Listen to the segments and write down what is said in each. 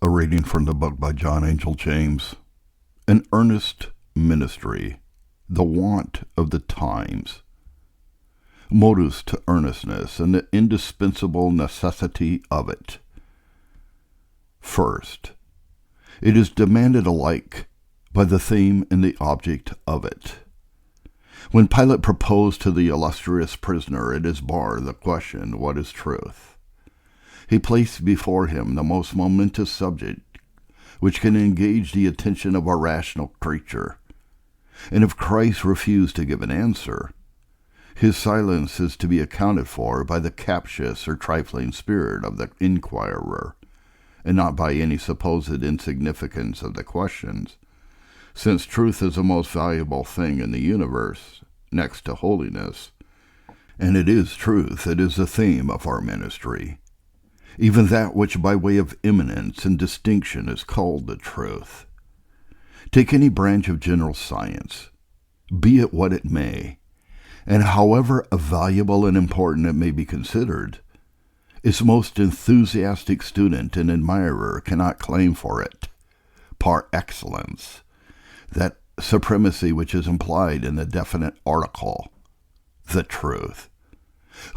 A reading from the book by John Angell James. An earnest ministry, the want of the times. Motives to earnestness and the indispensable necessity of it. First, it is demanded alike by the theme and the object of it. When Pilate proposed to the illustrious prisoner at his bar the question, "What is truth?" he placed before him the most momentous subject which can engage the attention of a rational creature. And if Christ refused to give an answer, his silence is to be accounted for by the captious or trifling spirit of the inquirer, and not by any supposed insignificance of the questions, since truth is the most valuable thing in the universe, next to holiness, and it is truth that is the theme of our ministry. Even that which by way of eminence and distinction is called the truth. Take any branch of general science, be it what it may, and however valuable and important it may be considered, its most enthusiastic student and admirer cannot claim for it, par excellence, that supremacy which is implied in the definite article, the truth.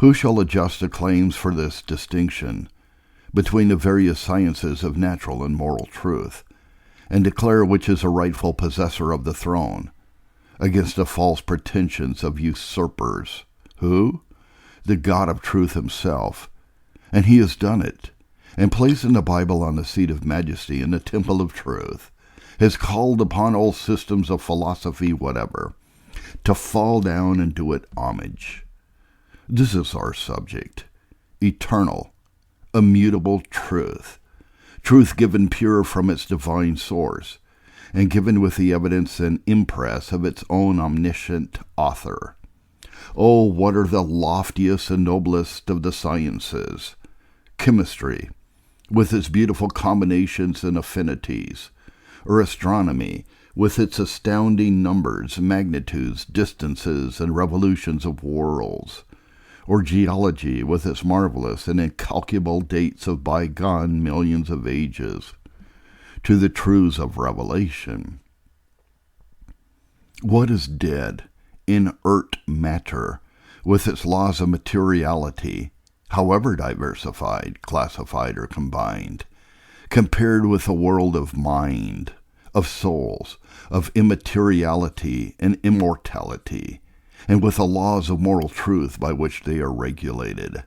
Who shall adjust the claims for this distinction between the various sciences of natural and moral truth, and declare which is a rightful possessor of the throne, against the false pretensions of usurpers? Who? The God of truth himself. And he has done it, and placing the Bible on the seat of majesty in the temple of truth, has called upon all systems of philosophy whatever to fall down and do it homage. This is our subject, eternal, immutable truth, truth given pure from its divine source, and given with the evidence and impress of its own omniscient author. Oh, what are the loftiest and noblest of the sciences? Chemistry, with its beautiful combinations and affinities, or astronomy, with its astounding numbers, magnitudes, distances, and revolutions of worlds, or geology, with its marvelous and incalculable dates of bygone millions of ages, to the truths of revelation. What is dead, inert matter, with its laws of materiality, however diversified, classified, or combined, compared with the world of mind, of souls, of immateriality and immortality, and with the laws of moral truth by which they are regulated?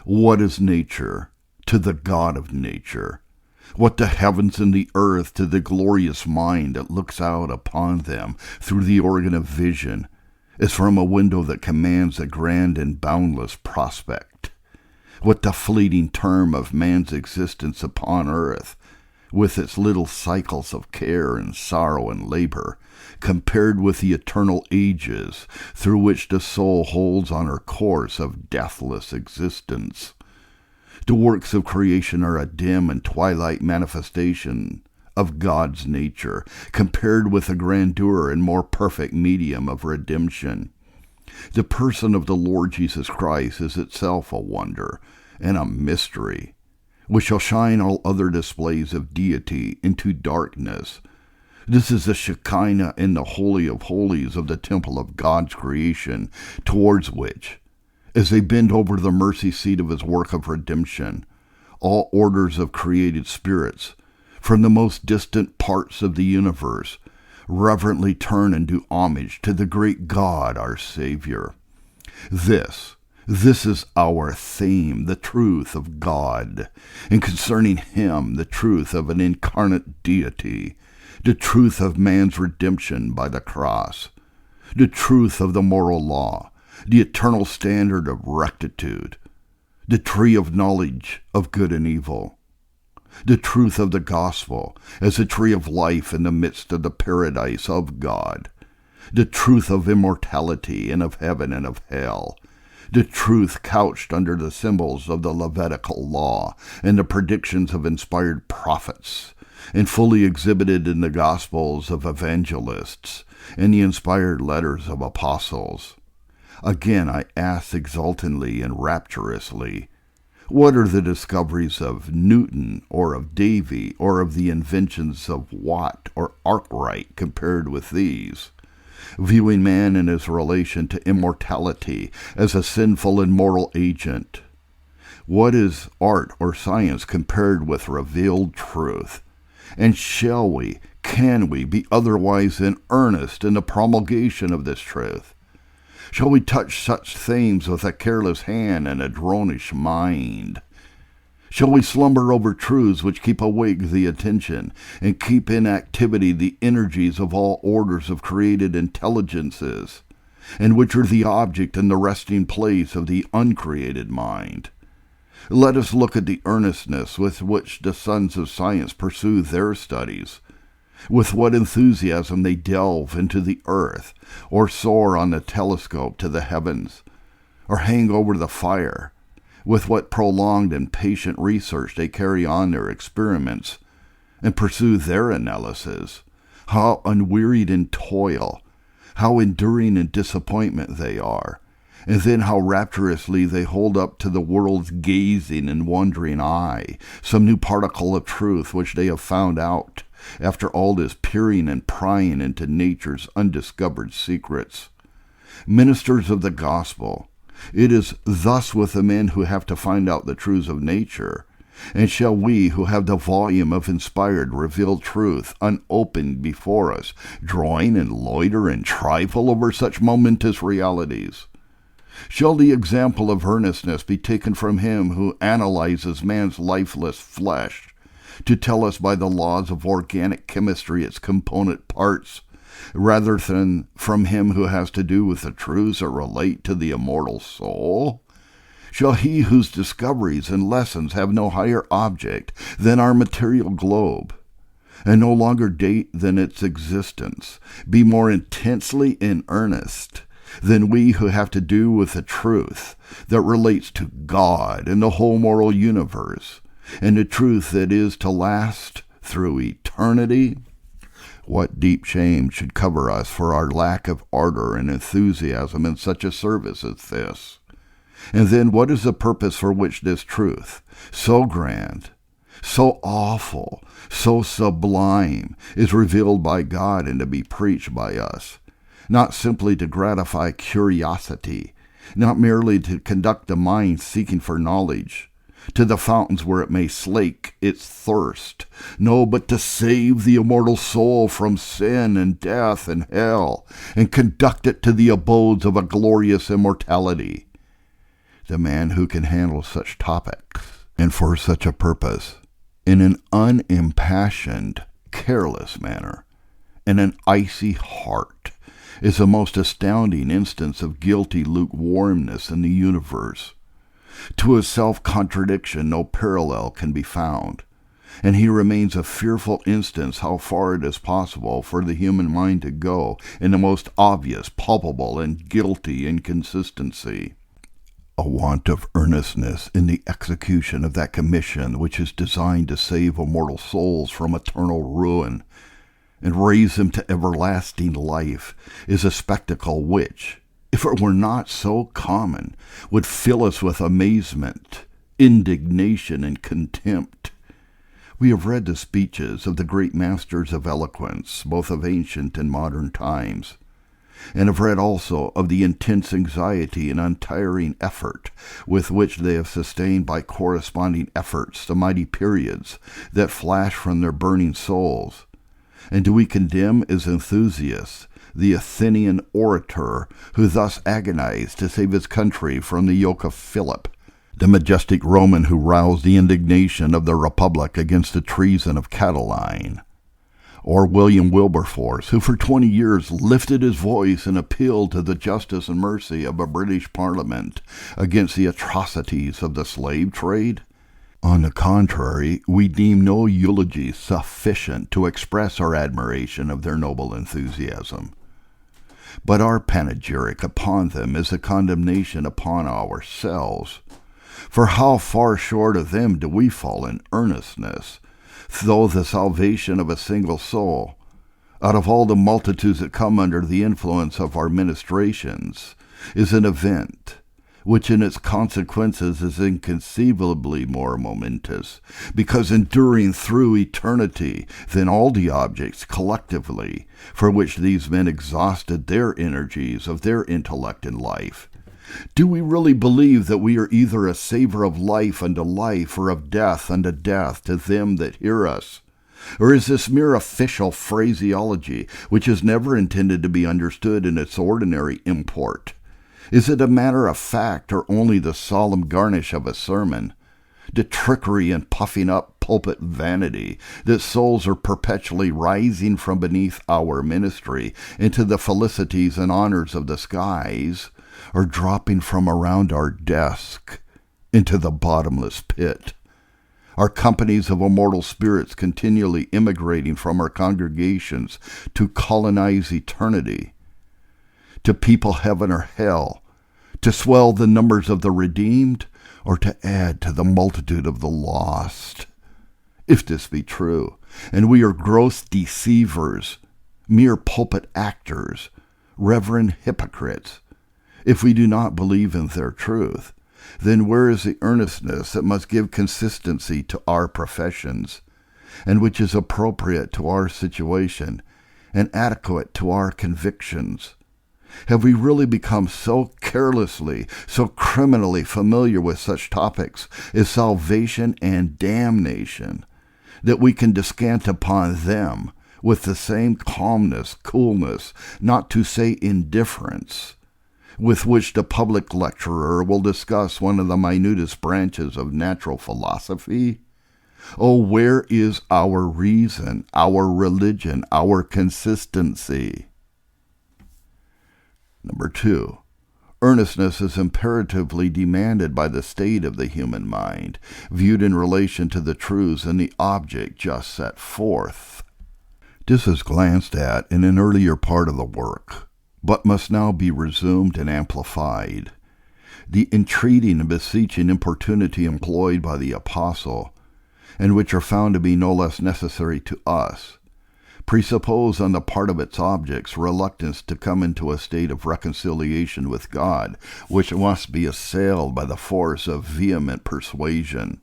What is nature to the God of nature? What the heavens and the earth to the glorious mind that looks out upon them through the organ of vision, as from a window that commands a grand and boundless prospect? What the fleeting term of man's existence upon earth, with its little cycles of care and sorrow and labor, compared with the eternal ages through which the soul holds on her course of deathless existence? The works of creation are a dim and twilight manifestation of God's nature, compared with the grandeur and more perfect medium of redemption. The person of the Lord Jesus Christ is itself a wonder and a mystery, which shall shine all other displays of deity into darkness. This is the Shekinah in the Holy of Holies of the temple of God's creation, towards which, as they bend over the mercy seat of his work of redemption, all orders of created spirits, from the most distant parts of the universe, reverently turn and do homage to the great God, our Savior. This is our theme, the truth of God, and concerning him, the truth of an incarnate deity, the truth of man's redemption by the cross, the truth of the moral law, the eternal standard of rectitude, the tree of knowledge of good and evil, the truth of the gospel as a tree of life in the midst of the paradise of God, the truth of immortality and of heaven and of hell, the truth couched under the symbols of the Levitical law and the predictions of inspired prophets, and fully exhibited in the Gospels of evangelists and the inspired letters of apostles. Again I ask exultantly and rapturously, What are the discoveries of Newton or of Davy or of the inventions of Watt or Arkwright compared with these? Viewing man in his relation to immortality as a sinful and mortal agent. What is art or science compared with revealed truth? And can we be otherwise in earnest in the promulgation of this truth? Shall we touch such themes with a careless hand and a dronish mind? Shall we slumber over truths which keep awake the attention and keep in activity the energies of all orders of created intelligences, and which are the object and the resting place of the uncreated mind? Let us look at the earnestness with which the sons of science pursue their studies, with what enthusiasm they delve into the earth, or soar on the telescope to the heavens, or hang over the fire, with what prolonged and patient research they carry on their experiments, and pursue their analysis, how unwearied in toil, how enduring in disappointment they are, and then how rapturously they hold up to the world's gazing and wondering eye some new particle of truth which they have found out, after all this peering and prying into nature's undiscovered secrets. Ministers of the gospel, it is thus with the men who have to find out the truths of nature, and shall we who have the volume of inspired revealed truth unopened before us, drawing and loiter and trifle over such momentous realities? Shall the example of earnestness be taken from him who analyzes man's lifeless flesh, to tell us by the laws of organic chemistry its component parts, rather than from him who has to do with the truths that relate to the immortal soul? Shall he whose discoveries and lessons have no higher object than our material globe, and no longer date than its existence, be more intensely in earnest than we who have to do with the truth that relates to God and the whole moral universe, and the truth that is to last through eternity? What deep shame should cover us for our lack of ardor and enthusiasm in such a service as this? And then what is the purpose for which this truth, so grand, so awful, so sublime, is revealed by God and to be preached by us? Not simply to gratify curiosity, not merely to conduct the mind seeking for knowledge to the fountains where it may slake its thirst, no, but to save the immortal soul from sin and death and hell, and conduct it to the abodes of a glorious immortality. The man who can handle such topics, and for such a purpose, in an unimpassioned, careless manner, and an icy heart, is the most astounding instance of guilty lukewarmness in the universe. To his self-contradiction no parallel can be found, and he remains a fearful instance how far it is possible for the human mind to go in the most obvious, palpable, and guilty inconsistency. A want of earnestness in the execution of that commission which is designed to save immortal souls from eternal ruin and raise them to everlasting life is a spectacle which, if it were not so common, would fill us with amazement, indignation, and contempt. We have read the speeches of the great masters of eloquence, both of ancient and modern times, and have read also of the intense anxiety and untiring effort with which they have sustained by corresponding efforts the mighty periods that flash from their burning souls. And do we condemn as enthusiasts the Athenian orator who thus agonized to save his country from the yoke of Philip, the majestic Roman who roused the indignation of the Republic against the treason of Catiline, or William Wilberforce, who for 20 years lifted his voice and appealed to the justice and mercy of a British Parliament against the atrocities of the slave trade? On the contrary, we deem no eulogy sufficient to express our admiration of their noble enthusiasm. But our panegyric upon them is a condemnation upon ourselves. For how far short of them do we fall in earnestness, though the salvation of a single soul, out of all the multitudes that come under the influence of our ministrations, is an event which in its consequences is inconceivably more momentous, because enduring through eternity than all the objects collectively, for which these men exhausted their energies of their intellect and life. Do we really believe that we are either a savor of life unto life, or of death unto death to them that hear us? Or is this mere official phraseology, which is never intended to be understood in its ordinary import? Is it a matter of fact, or only the solemn garnish of a sermon? The trickery and puffing up pulpit vanity, that souls are perpetually rising from beneath our ministry into the felicities and honors of the skies, or dropping from around our desk into the bottomless pit? Our companies of immortal spirits continually immigrating from our congregations to colonize eternity, to people heaven or hell, to swell the numbers of the redeemed, or to add to the multitude of the lost? If this be true, and we are gross deceivers, mere pulpit actors, reverend hypocrites, if we do not believe in their truth, then where is the earnestness that must give consistency to our professions, and which is appropriate to our situation and adequate to our convictions? Have we really become so carelessly, so criminally familiar with such topics as salvation and damnation, that we can descant upon them with the same calmness, coolness, not to say indifference, with which the public lecturer will discuss one of the minutest branches of natural philosophy? Oh, where is our reason, our religion, our consistency? Number 2, earnestness is imperatively demanded by the state of the human mind, viewed in relation to the truths and the object just set forth. This is glanced at in an earlier part of the work, but must now be resumed and amplified. The entreating and beseeching importunity employed by the apostle, and which are found to be no less necessary to us, presuppose on the part of its objects reluctance to come into a state of reconciliation with God, which must be assailed by the force of vehement persuasion.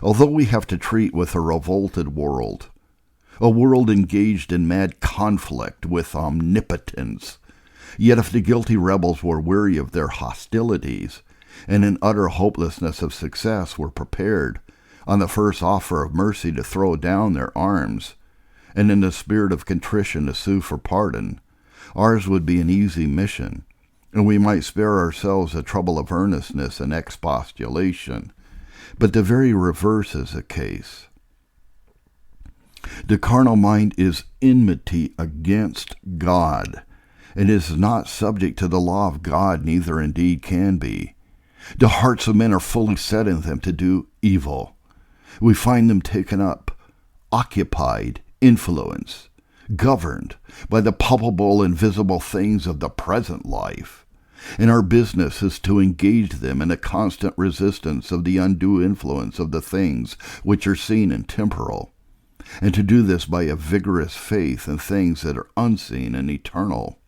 Although we have to treat with a revolted world, a world engaged in mad conflict with omnipotence, yet if the guilty rebels were weary of their hostilities, and in utter hopelessness of success were prepared, on the first offer of mercy, to throw down their arms, and in the spirit of contrition to sue for pardon, ours would be an easy mission, and we might spare ourselves the trouble of earnestness and expostulation. But the very reverse is the case. The carnal mind is enmity against God, and is not subject to the law of God, neither indeed can be. The hearts of men are fully set in them to do evil. We find them taken up, occupied, influenced, governed by the palpable and visible things of the present life, and our business is to engage them in a constant resistance of the undue influence of the things which are seen and temporal, and to do this by a vigorous faith in things that are unseen and eternal.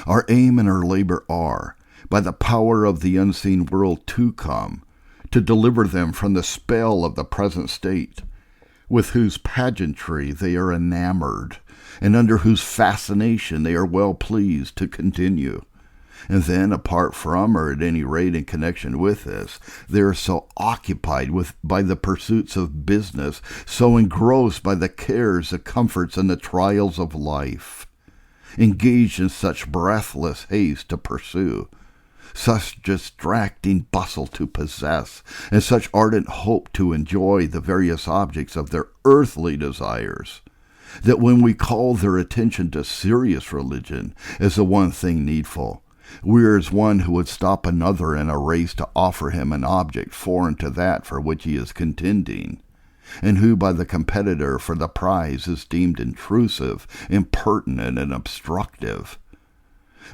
Our aim and our labor are, by the power of the unseen world to come, to deliver them from the spell of the present state, with whose pageantry they are enamored, and under whose fascination they are well pleased to continue. And then, apart from, or at any rate in connection with this, they are so occupied by the pursuits of business, so engrossed by the cares, the comforts, and the trials of life, engaged in such breathless haste to pursue, such distracting bustle to possess, and such ardent hope to enjoy the various objects of their earthly desires, that when we call their attention to serious religion as the one thing needful, we are as one who would stop another in a race to offer him an object foreign to that for which he is contending, and who by the competitor for the prize is deemed intrusive, impertinent, and obstructive.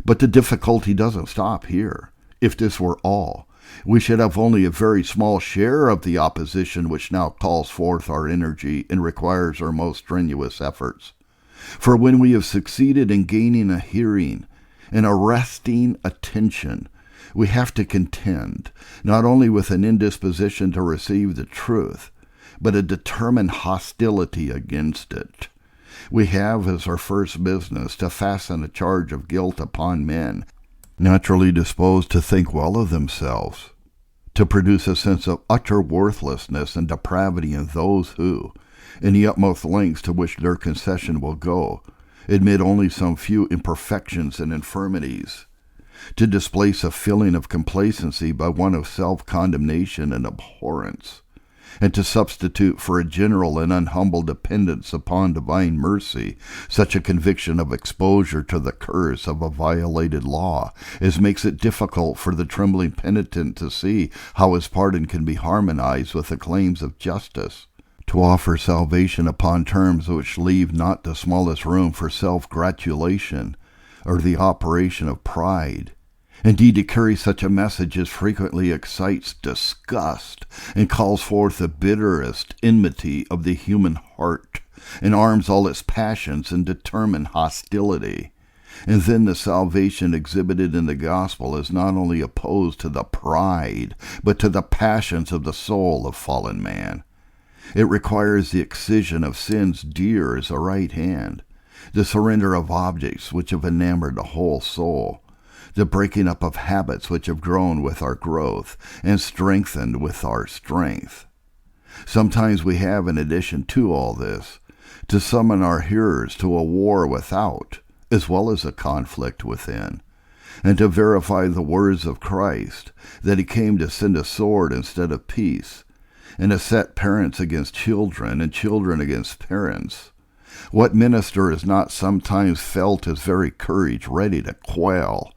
But the difficulty doesn't stop here. If this were all, we should have only a very small share of the opposition which now calls forth our energy and requires our most strenuous efforts. For when we have succeeded in gaining a hearing and arresting attention, We have to contend not only with an indisposition to receive the truth, but a determined hostility against it. We have as our first business to fasten a charge of guilt upon men, naturally disposed to think well of themselves, to produce a sense of utter worthlessness and depravity in those who, in the utmost lengths to which their concession will go, admit only some few imperfections and infirmities, to displace a feeling of complacency by one of self-condemnation and abhorrence, and to substitute for a general and unhumble dependence upon divine mercy such a conviction of exposure to the curse of a violated law as makes it difficult for the trembling penitent to see how his pardon can be harmonized with the claims of justice, to offer salvation upon terms which leave not the smallest room for self-gratulation or the operation of pride. Indeed, to carry such a message as frequently excites disgust and calls forth the bitterest enmity of the human heart, and arms all its passions in determined hostility. And then the salvation exhibited in the gospel is not only opposed to the pride, but to the passions of the soul of fallen man. It requires the excision of sins dear as a right hand, the surrender of objects which have enamored the whole soul, the breaking up of habits which have grown with our growth and strengthened with our strength. Sometimes we have, in addition to all this, to summon our hearers to a war without, as well as a conflict within, and to verify the words of Christ, that he came to send a sword instead of peace, and to set parents against children and children against parents. What minister has not sometimes felt his very courage ready to quail,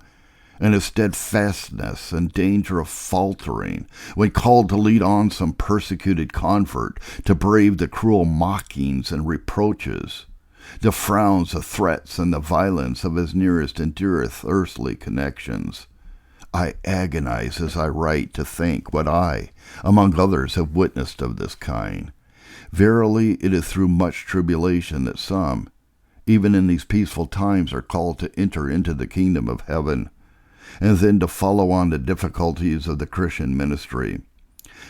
and his steadfastness in danger of faltering when called to lead on some persecuted convert to brave the cruel mockings and reproaches, the frowns, the threats, and the violence of his nearest and dearest earthly connections? I agonize as I write to think what I, among others, have witnessed of this kind. Verily, it is through much tribulation that some, even in these peaceful times, are called to enter into the kingdom of heaven, and then to follow on the difficulties of the Christian ministry,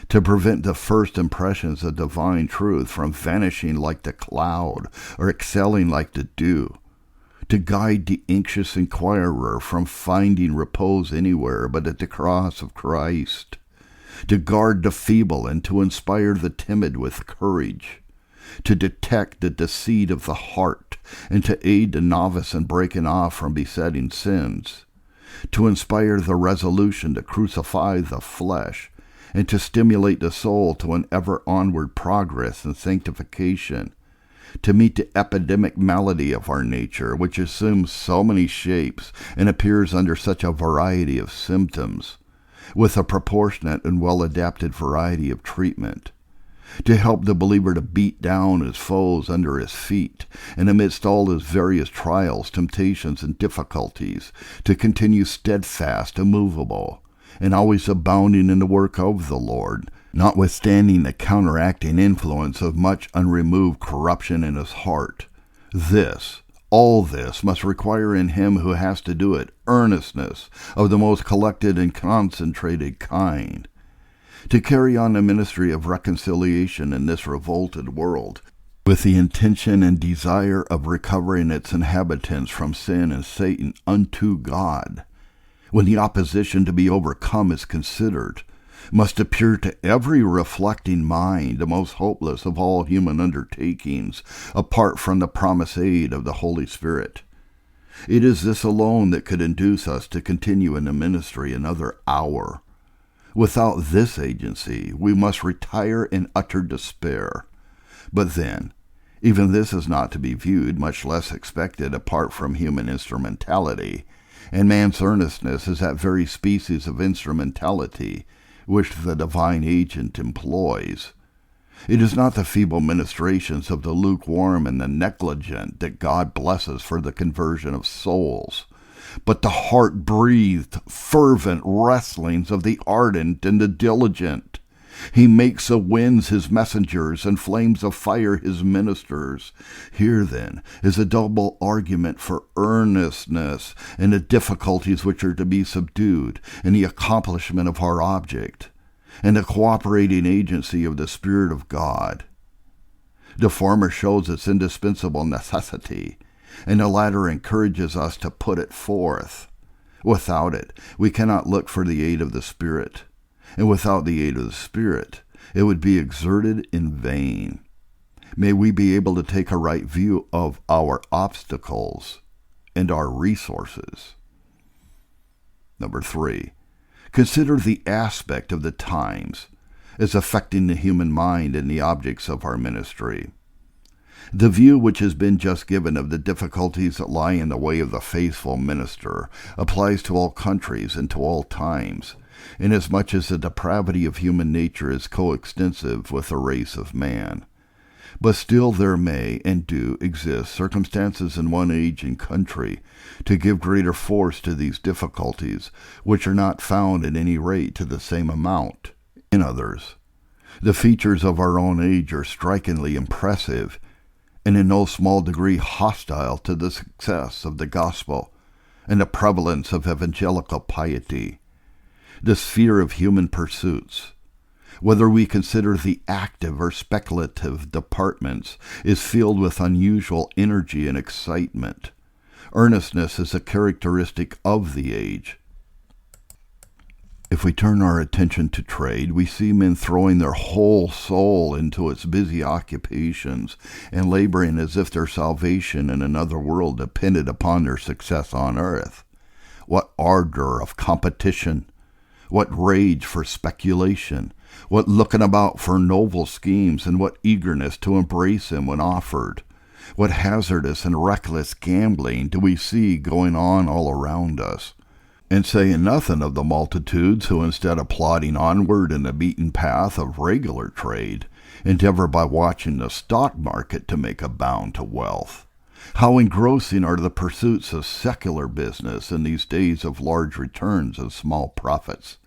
to prevent the first impressions of divine truth from vanishing like the cloud or excelling like the dew, to guide the anxious inquirer from finding repose anywhere but at the cross of Christ, to guard the feeble and to inspire the timid with courage, to detect the deceit of the heart and to aid the novice in breaking off from besetting sins, to inspire the resolution to crucify the flesh, and to stimulate the soul to an ever onward progress in sanctification, to meet the epidemic malady of our nature, which assumes so many shapes and appears under such a variety of symptoms, with a proportionate and well-adapted variety of treatment, to help the believer to beat down his foes under his feet, and amidst all his various trials, temptations, and difficulties, to continue steadfast, immovable, and always abounding in the work of the Lord, notwithstanding the counteracting influence of much unremoved corruption in his heart. All this must require in him who has to do it earnestness of the most collected and concentrated kind. To carry on the ministry of reconciliation in this revolted world, with the intention and desire of recovering its inhabitants from sin and Satan unto God, when the opposition to be overcome is considered, must appear to every reflecting mind the most hopeless of all human undertakings, apart from the promised aid of the Holy Spirit. It is this alone that could induce us to continue in the ministry another hour. Without this agency, we must retire in utter despair. But then, even this is not to be viewed, much less expected, apart from human instrumentality, and man's earnestness is that very species of instrumentality which the divine agent employs. It is not the feeble ministrations of the lukewarm and the negligent that God blesses for the conversion of souls, but the heart-breathed, fervent wrestlings of the ardent and the diligent, He makes the winds his messengers and flames of fire his ministers. Here, then, is a double argument for earnestness and the difficulties which are to be subdued in the accomplishment of our object, and the cooperating agency of the Spirit of God. The former shows its indispensable necessity, and the latter encourages us to put it forth. Without it, we cannot look for the aid of the Spirit. And without the aid of the Spirit, it would be exerted in vain. May we be able to take a right view of our obstacles and our resources. Number 3, consider the aspect of the times as affecting the human mind and the objects of our ministry. The view which has been just given of the difficulties that lie in the way of the faithful minister applies to all countries and to all times, inasmuch as the depravity of human nature is coextensive with the race of man. But still there may and do exist circumstances in one age and country to give greater force to these difficulties, which are not found at any rate to the same amount in others. The features of our own age are strikingly impressive, and in no small degree hostile to the success of the gospel and the prevalence of evangelical piety. The sphere of human pursuits, whether we consider the active or speculative departments, is filled with unusual energy and excitement. Earnestness is a characteristic of the age. If we turn our attention to trade, we see men throwing their whole soul into its busy occupations and laboring as if their salvation in another world depended upon their success on earth. What ardor of competition! What rage for speculation! What looking about for novel schemes, and what eagerness to embrace them when offered! What hazardous and reckless gambling do we see going on all around us! And saying nothing of the multitudes who, instead of plodding onward in the beaten path of regular trade, endeavor by watching the stock market to make a bound to wealth. How engrossing are the pursuits of secular business in these days of large returns and small profits.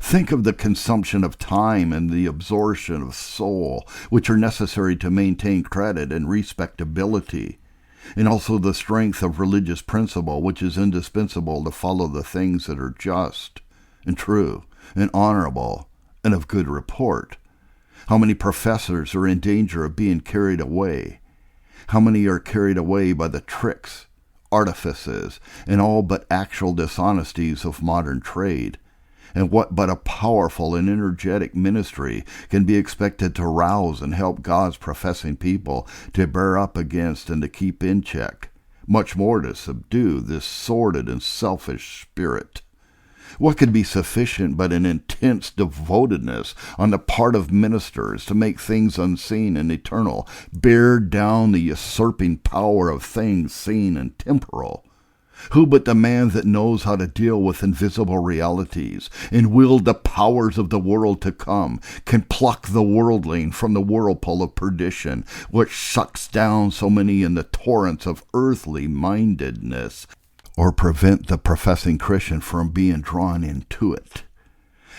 Think of the consumption of time and the absorption of soul, which are necessary to maintain credit and respectability, and also the strength of religious principle, which is indispensable to follow the things that are just and true and honorable and of good report. How many professors are in danger of being carried away? How many are carried away by the tricks, artifices, and all but actual dishonesties of modern trade? And what but a powerful and energetic ministry can be expected to rouse and help God's professing people to bear up against and to keep in check, much more to subdue this sordid and selfish spirit? What could be sufficient but an intense devotedness on the part of ministers to make things unseen and eternal bear down the usurping power of things seen and temporal? Who but the man that knows how to deal with invisible realities and wield the powers of the world to come can pluck the worldling from the whirlpool of perdition, which sucks down so many in the torrents of earthly mindedness, or prevent the professing Christian from being drawn into it?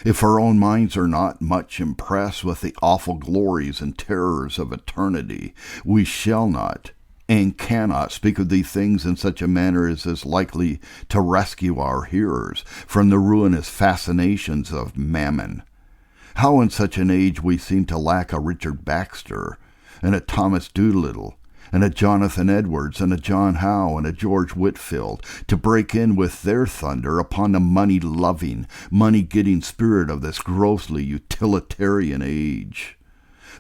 If our own minds are not much impressed with the awful glories and terrors of eternity, we shall not and cannot speak of these things in such a manner as is likely to rescue our hearers from the ruinous fascinations of mammon. How in such an age we seem to lack a Richard Baxter, and a Thomas Doolittle, and a Jonathan Edwards, and a John Howe, and a George Whitefield, to break in with their thunder upon the money-loving, money-getting spirit of this grossly utilitarian age.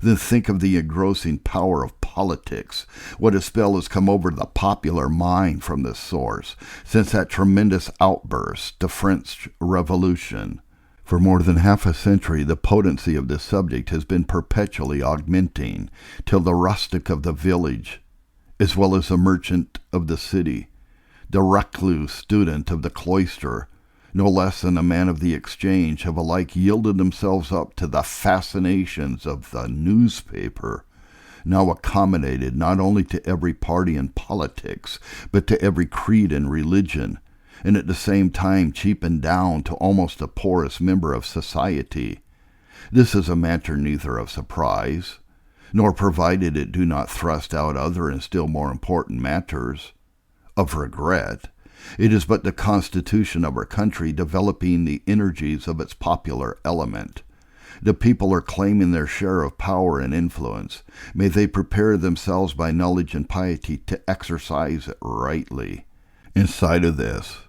Then think of the engrossing power of politics. What a spell has come over the popular mind from this source, since that tremendous outburst, the French Revolution. For more than half a century, the potency of this subject has been perpetually augmenting, till the rustic of the village, as well as the merchant of the city, the recluse student of the cloister, no less than a man of the exchange, have alike yielded themselves up to the fascinations of the newspaper, now accommodated not only to every party in politics, but to every creed and religion, and at the same time cheapened down to almost the poorest member of society. This is a matter neither of surprise, nor provided it do not thrust out other and still more important matters, of regret. It is but the constitution of our country developing the energies of its popular element. The people are claiming their share of power and influence. May they prepare themselves by knowledge and piety to exercise it rightly. Inside of this,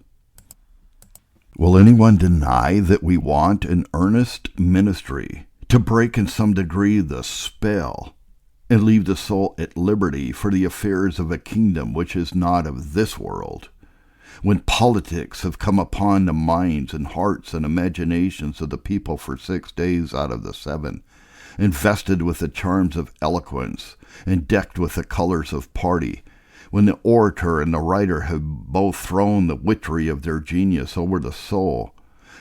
will anyone deny that we want an earnest ministry to break in some degree the spell and leave the soul at liberty for the affairs of a kingdom which is not of this world? When politics have come upon the minds and hearts and imaginations of the people for 6 days out of the 7, invested with the charms of eloquence and decked with the colors of party, when the orator and the writer have both thrown the witchery of their genius over the soul,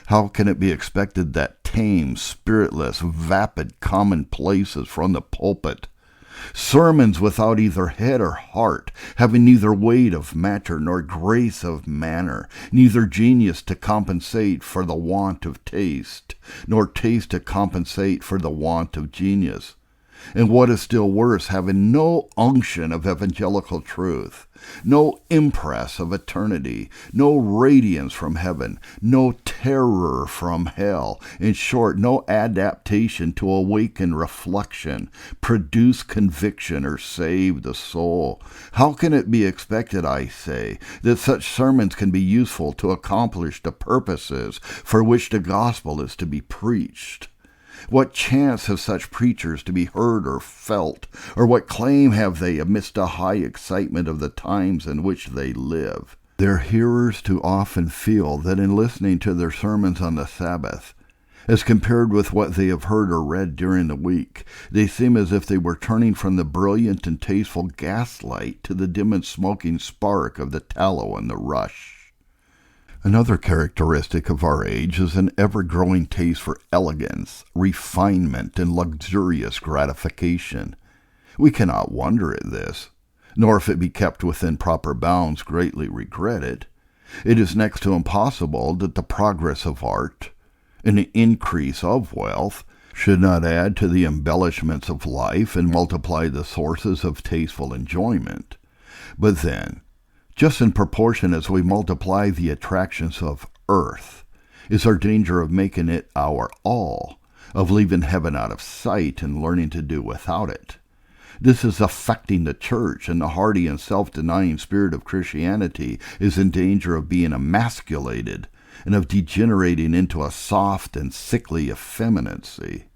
how can it be expected that tame, spiritless, vapid commonplaces from the pulpit, sermons without either head or heart, having neither weight of matter nor grace of manner, neither genius to compensate for the want of taste, nor taste to compensate for the want of genius, and what is still worse, having no unction of evangelical truth, no impress of eternity, no radiance from heaven, no terror from hell, in short, no adaptation to awaken reflection, produce conviction, or save the soul. How can it be expected, I say, that such sermons can be useful to accomplish the purposes for which the gospel is to be preached? What chance have such preachers to be heard or felt, or what claim have they amidst the high excitement of the times in which they live? Their hearers too often feel that in listening to their sermons on the Sabbath, as compared with what they have heard or read during the week, they seem as if they were turning from the brilliant and tasteful gaslight to the dim and smoking spark of the tallow and the rush. Another characteristic of our age is an ever-growing taste for elegance, refinement, and luxurious gratification. We cannot wonder at this, nor if it be kept within proper bounds greatly regret it. It is next to impossible that the progress of art and the increase of wealth should not add to the embellishments of life and multiply the sources of tasteful enjoyment. But then, just in proportion as we multiply the attractions of earth, is our danger of making it our all, of leaving heaven out of sight and learning to do without it. This is affecting the church, and the hardy and self-denying spirit of Christianity is in danger of being emasculated and of degenerating into a soft and sickly effeminacy.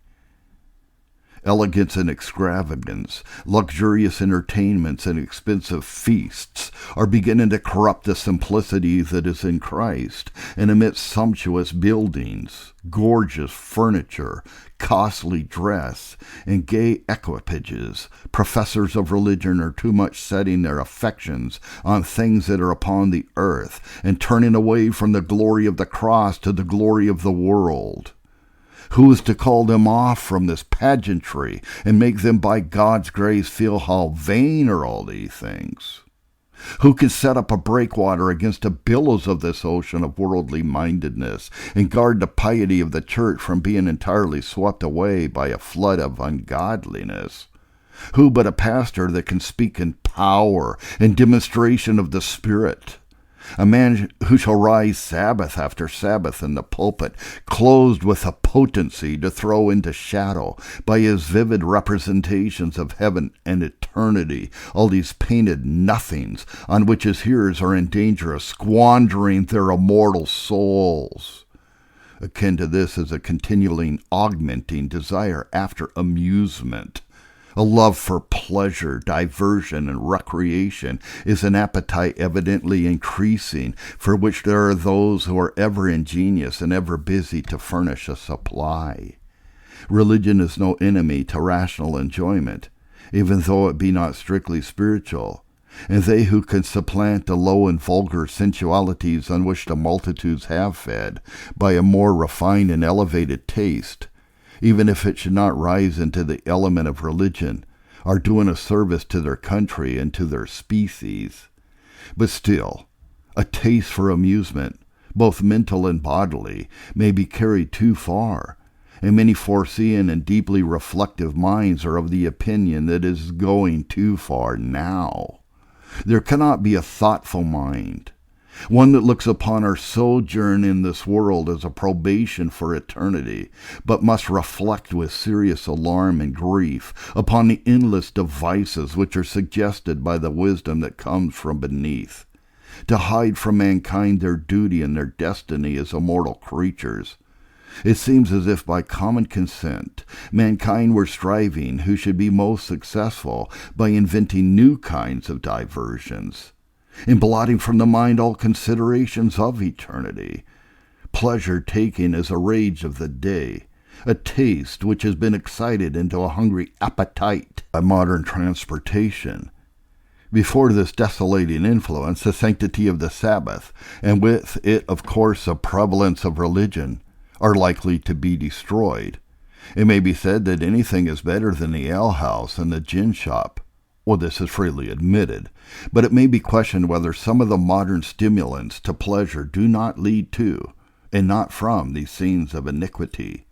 Elegance and extravagance, luxurious entertainments and expensive feasts are beginning to corrupt the simplicity that is in Christ, and amidst sumptuous buildings, gorgeous furniture, costly dress, and gay equipages, professors of religion are too much setting their affections on things that are upon the earth, and turning away from the glory of the cross to the glory of the world. Who is to call them off from this pageantry and make them by God's grace feel how vain are all these things? Who can set up a breakwater against the billows of this ocean of worldly mindedness and guard the piety of the church from being entirely swept away by a flood of ungodliness? Who but a pastor that can speak in power and demonstration of the Spirit? A man who shall rise Sabbath after Sabbath in the pulpit, clothed with a potency to throw into shadow, by his vivid representations of heaven and eternity, all these painted nothings on which his hearers are in danger of squandering their immortal souls. Akin to this is a continually augmenting desire after amusement. A love for pleasure, diversion, and recreation is an appetite evidently increasing, for which there are those who are ever ingenious and ever busy to furnish a supply. Religion is no enemy to rational enjoyment, even though it be not strictly spiritual, and they who can supplant the low and vulgar sensualities on which the multitudes have fed by a more refined and elevated taste, even if it should not rise into the element of religion, are doing a service to their country and to their species. But still, a taste for amusement, both mental and bodily, may be carried too far, and many foreseeing and deeply reflective minds are of the opinion that it is going too far now. There cannot be a thoughtful mind, one that looks upon our sojourn in this world as a probation for eternity, but must reflect with serious alarm and grief upon the endless devices which are suggested by the wisdom that comes from beneath, to hide from mankind their duty and their destiny as immortal creatures. It seems as if by common consent, mankind were striving who should be most successful by inventing new kinds of diversions, and blotting from the mind all considerations of eternity. Pleasure taking as a rage of the day, a taste which has been excited into a hungry appetite by modern transportation. Before this desolating influence, the sanctity of the Sabbath, and with it, of course, the prevalence of religion, are likely to be destroyed. It may be said that anything is better than the alehouse and the gin shop. Well, this is freely admitted, but it may be questioned whether some of the modern stimulants to pleasure do not lead to, and not from, these scenes of iniquity.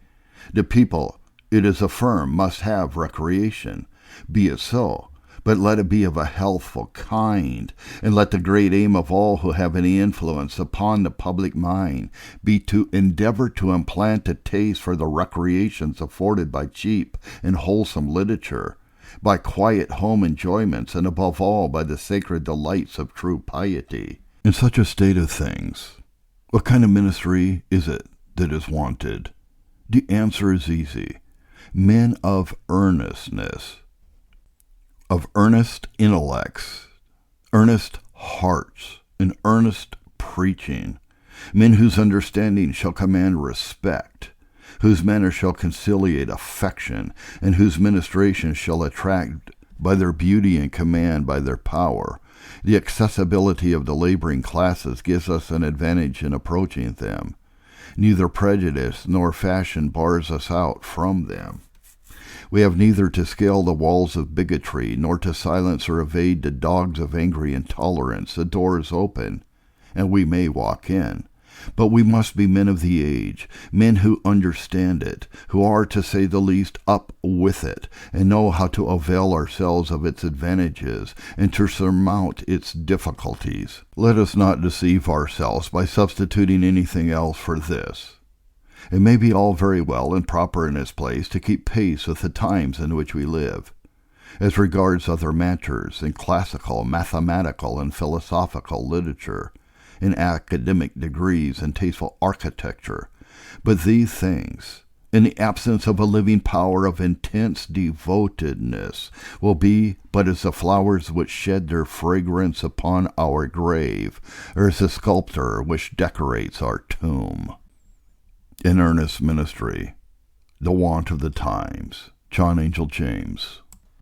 The people, it is affirmed, must have recreation. Be it so, but let it be of a healthful kind, and let the great aim of all who have any influence upon the public mind be to endeavor to implant a taste for the recreations afforded by cheap and wholesome literature, by quiet home enjoyments, and above all by the sacred delights of true piety. In such a state of things, what kind of ministry is it that is wanted? The answer is easy. Men of earnestness, of earnest intellects, earnest hearts, and earnest preaching, men whose understanding shall command respect, whose manner shall conciliate affection, and whose ministration shall attract by their beauty and command by their power. The accessibility of the laboring classes gives us an advantage in approaching them. Neither prejudice nor fashion bars us out from them. We have neither to scale the walls of bigotry, nor to silence or evade the dogs of angry intolerance. The door is open, and we may walk in. But we must be men of the age, men who understand it, who are, to say the least, up with it, and know how to avail ourselves of its advantages, and to surmount its difficulties. Let us not deceive ourselves by substituting anything else for this. It may be all very well and proper in its place to keep pace with the times in which we live, as regards other matters in classical, mathematical, and philosophical literature, in academic degrees and tasteful architecture. But these things, in the absence of a living power of intense devotedness, will be but as the flowers which shed their fragrance upon our grave, or as the sculptor which decorates our tomb. In earnest ministry, the want of the times. John Angell James.